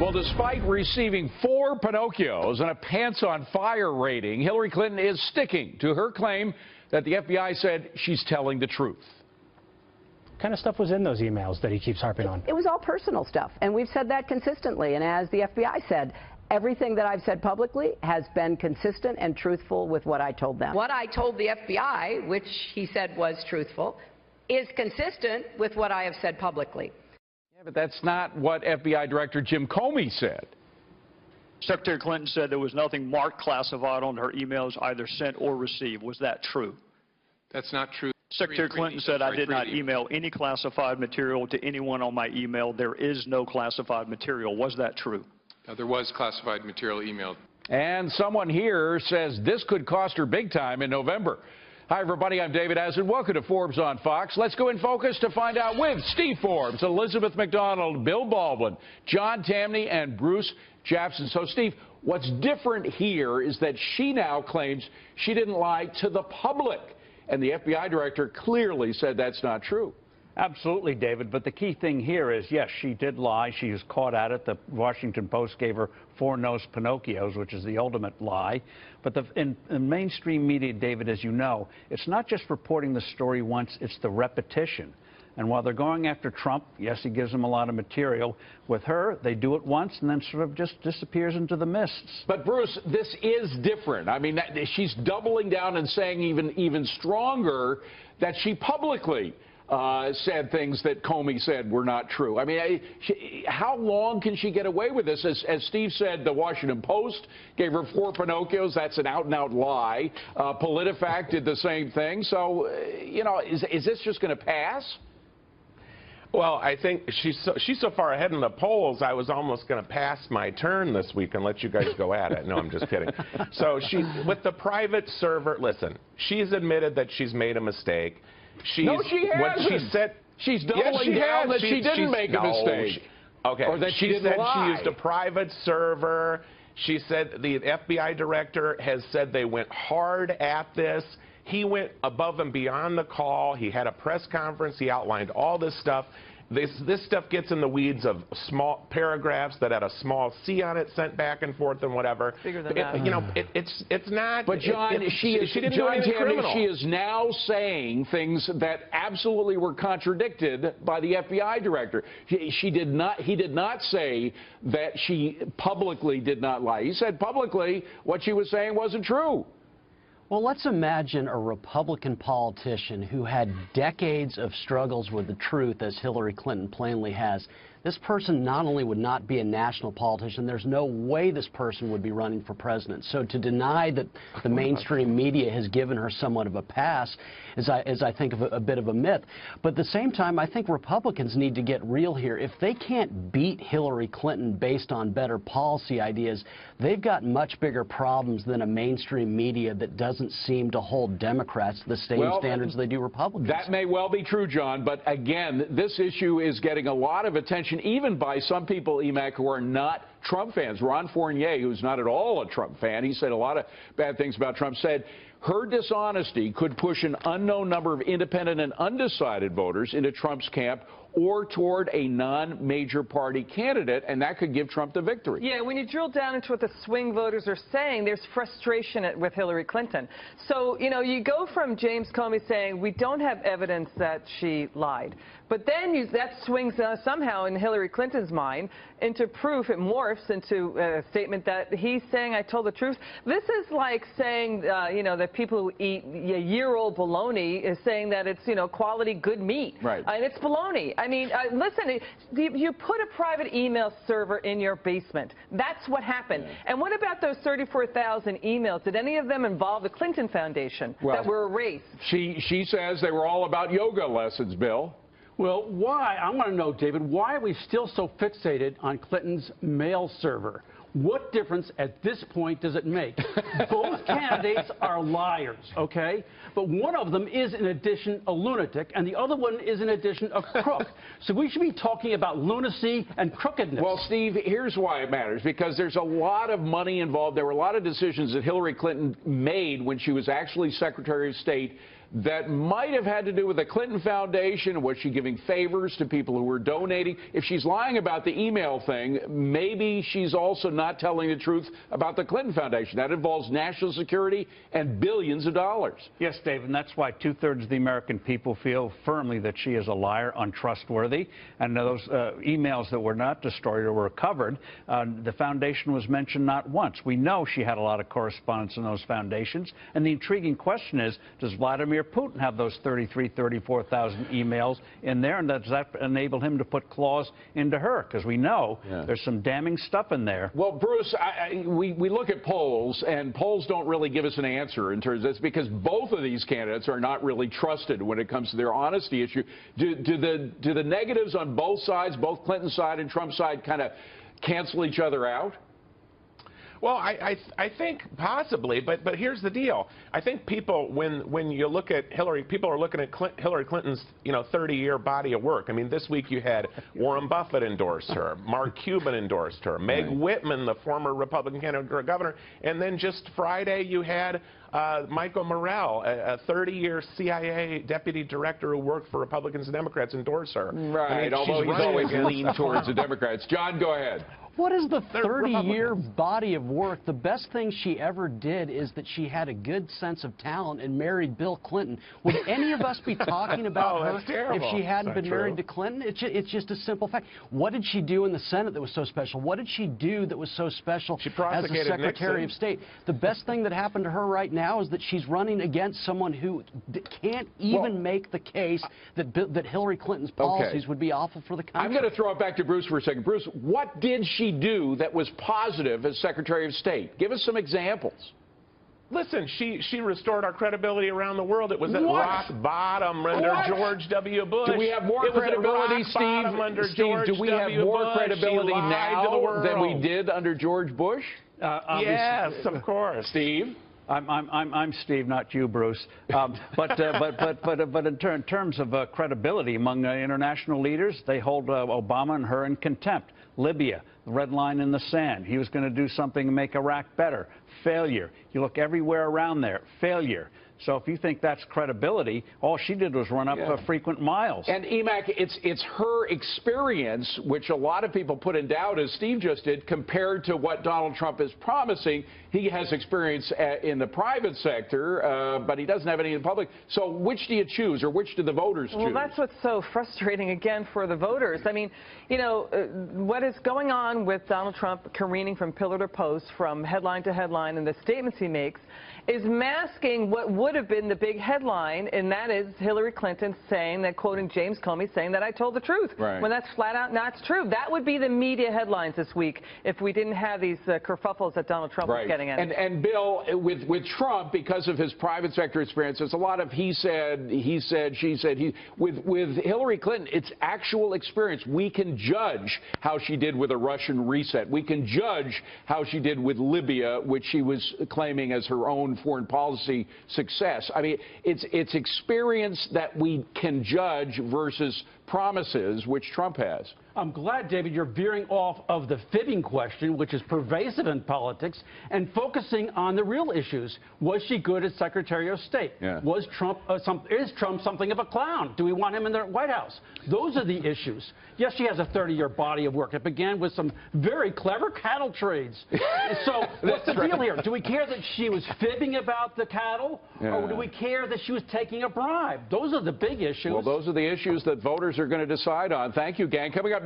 Well, despite receiving 4 Pinocchios and a pants on fire rating, Hillary Clinton is sticking to her claim that the FBI said she's telling the truth. What kind of stuff was in those emails that he keeps harping on? It was all personal stuff, and we've said that consistently. And as the FBI said, everything that I've said publicly has been consistent and truthful with what I told them. What I told the FBI, which he said was truthful, is consistent with what I have said publicly. Yeah, but that's not what FBI Director Jim Comey said. Secretary Clinton said there was nothing marked classified on her emails either sent or received. Was that true? That's not true. Secretary Clinton said, I did not email any classified material to anyone on my email. There is no classified material. Was that true? There was classified material emailed. And someone here says this could cost her big time in November. Hi, everybody. I'm David Azzett. Welcome to Forbes on Fox. Let's go in focus to find out with Steve Forbes, Elizabeth McDonald, Bill Baldwin, John Tamny, and Bruce Japsen. So, Steve, what's different here is that she now claims she didn't lie to the public. And the FBI director clearly said that's not true. Absolutely, David. But the key thing here is, yes, she did lie. She was caught at it. The Washington Post gave her 4 nosed Pinocchios, which is the ultimate lie. But in mainstream media, David, as you know, it's not just reporting the story once, it's the repetition. And while they're going after Trump, yes, he gives them a lot of material. With her, they do it once and then sort of just disappears into the mists. But, Bruce, this is different. I mean, she's doubling down and saying even stronger that she publicly said things that Comey said were not true. I mean, how long can she get away with this? As Steve said, the Washington Post gave her 4 Pinocchios. That's an out-and-out lie. PolitiFact did the same thing. So, you know, is this just going to pass? Well, I think she's so far ahead in the polls, I was almost going to pass my turn this week and let you guys go at it. No, I'm just kidding. So with the private server, listen, she's admitted that she's made a mistake. No, she hasn't. What she said, she's doubling down that she didn't make a mistake. Okay. Or that she said lie. She used a private server. She said the FBI director has said they went hard at this. He went above and beyond the call. He had a press conference. He outlined all this stuff. This stuff gets in the weeds of small paragraphs that had a small C on it, sent back and forth and whatever. Bigger than that. You know, it's not. But John, she didn't do anything criminal. She is now saying things that absolutely were contradicted by the FBI director. He did not say that she publicly did not lie. He said publicly what she was saying wasn't true. Well, let's imagine a Republican politician who had decades of struggles with the truth, as Hillary Clinton plainly has. This person not only would not be a national politician, there's no way this person would be running for president. So to deny that the mainstream media has given her somewhat of a pass is I think, a bit of a myth. But at the same time, I think Republicans need to get real here. If they can't beat Hillary Clinton based on better policy ideas, they've got much bigger problems than a mainstream media that doesn't seem to hold Democrats to the same standards they do Republicans. That may well be true, John, but again, this issue is getting a lot of attention, even by some people, Emac, who are not Trump fans. Ron Fournier, who's not at all a Trump fan, he said a lot of bad things about Trump, said her dishonesty could push an unknown number of independent and undecided voters into Trump's camp or toward a non-major party candidate, and that could give Trump the victory. Yeah, when you drill down into what the swing voters are saying, there's frustration with Hillary Clinton. So, you know, you go from James Comey saying, we don't have evidence that she lied. But then that swings somehow in Hillary Clinton's mind into proof. It morphs into a statement that he's saying, I told the truth. This is like saying, you know, that people who eat a year-old bologna is saying that it's, you know, quality good meat. Right. And it's bologna. I mean, listen, you put a private email server in your basement. That's what happened. And what about those 34,000 emails? Did any of them involve the Clinton Foundation that were erased? She says they were all about yoga lessons, Bill. Well, why? I want to know, David, why are we still so fixated on Clinton's mail server? What difference at this point does it make? Both candidates are liars, okay? But one of them is, in addition, a lunatic, and the other one is, in addition, a crook. So we should be talking about lunacy and crookedness. Well, Steve, here's why it matters, because there's a lot of money involved. There were a lot of decisions that Hillary Clinton made when she was actually Secretary of State that might have had to do with the Clinton Foundation? Was she giving favors to people who were donating? If she's lying about the email thing, maybe she's also not telling the truth about the Clinton Foundation. That involves national security and billions of dollars. Yes, Dave, and that's why 2/3 of the American people feel firmly that she is a liar, untrustworthy, and those emails that were not destroyed or were recovered, the foundation was mentioned not once. We know she had a lot of correspondence in those foundations, and the intriguing question is, does Vladimir Putin have those 34,000 emails in there, and does that enable him to put claws into her? Because we know there's some damning stuff in there. Well, Bruce, we look at polls, and polls don't really give us an answer in terms of this, because both of these candidates are not really trusted when it comes to their honesty issue. Do the negatives on both sides, both Clinton's side and Trump's side, kind of cancel each other out? Well, I think possibly, but here's the deal. I think people, when you look at Hillary, people are looking at Hillary Clinton's 30-year body of work. I mean, this week you had Warren Buffett endorse her, Mark Cuban endorsed her, Meg Whitman, the former Republican candidate for governor, and then just Friday you had Michael Morell, a 30-year CIA deputy director who worked for Republicans and Democrats, endorse her. Right, I mean, although he's always leaned towards the Democrats. John, go ahead. What is the 30-year body of work? The best thing she ever did is that she had a good sense of talent and married Bill Clinton. Would any of us be talking about her if she hadn't been married to Clinton? It's just a simple fact. What did she do in the Senate that was so special? What did she do that was so special as a Secretary of State? The best thing that happened to her right now is that she's running against someone who can't even make the case that Hillary Clinton's policies would be awful for the country. I'm going to throw it back to Bruce for a second. Bruce, what did she do that was positive as Secretary of State? Give us some examples. Listen, she restored our credibility around the world. It was at rock bottom under George W. Bush. Do we have more credibility, Steve? Do we have more credibility now than we did under George Bush? Yes, of course. Steve? I'm Steve, not you, Bruce. But in terms of credibility among international leaders, they hold Obama and her in contempt. Libya, the red line in the sand. He was going to do something to make Iraq better. Failure. You look everywhere around there. Failure. So if you think that's credibility, all she did was run up frequent miles. And Emac, it's her experience, which a lot of people put in doubt, as Steve just did, compared to what Donald Trump is promising. He has experience in the private sector, but he doesn't have any in the public. So which do you choose, or which do the voters choose? Well, that's what's so frustrating, again, for the voters. I mean, what is going on with Donald Trump careening from pillar to post, from headline to headline, and the statements he makes is masking what would have been the big headline, and that is Hillary Clinton saying that, quoting James Comey, saying that I told the truth, when that's flat out not true. That would be the media headlines this week if we didn't have these kerfuffles that Donald Trump was getting in. And Bill, with Trump, because of his private sector experience, there's a lot of he said, she said. With Hillary Clinton, it's actual experience. We can judge how she did with a Russian reset. We can judge how she did with Libya, which she was claiming as her own foreign policy success. I mean, it's experience that we can judge versus promises, which Trump has. I'm glad, David, you're veering off of the fibbing question, which is pervasive in politics, and focusing on the real issues. Was she good as Secretary of State? Was Trump is Trump something of a clown? Do we want him in the White House? Those are the issues. Yes, she has a 30-year body of work. It began with some very clever cattle trades. So what's the deal here? Do we care that she was fibbing about the cattle, or do we care that she was taking a bribe? Those are the big issues. Well, those are the issues that voters are going to decide on. Thank you, gang. Coming up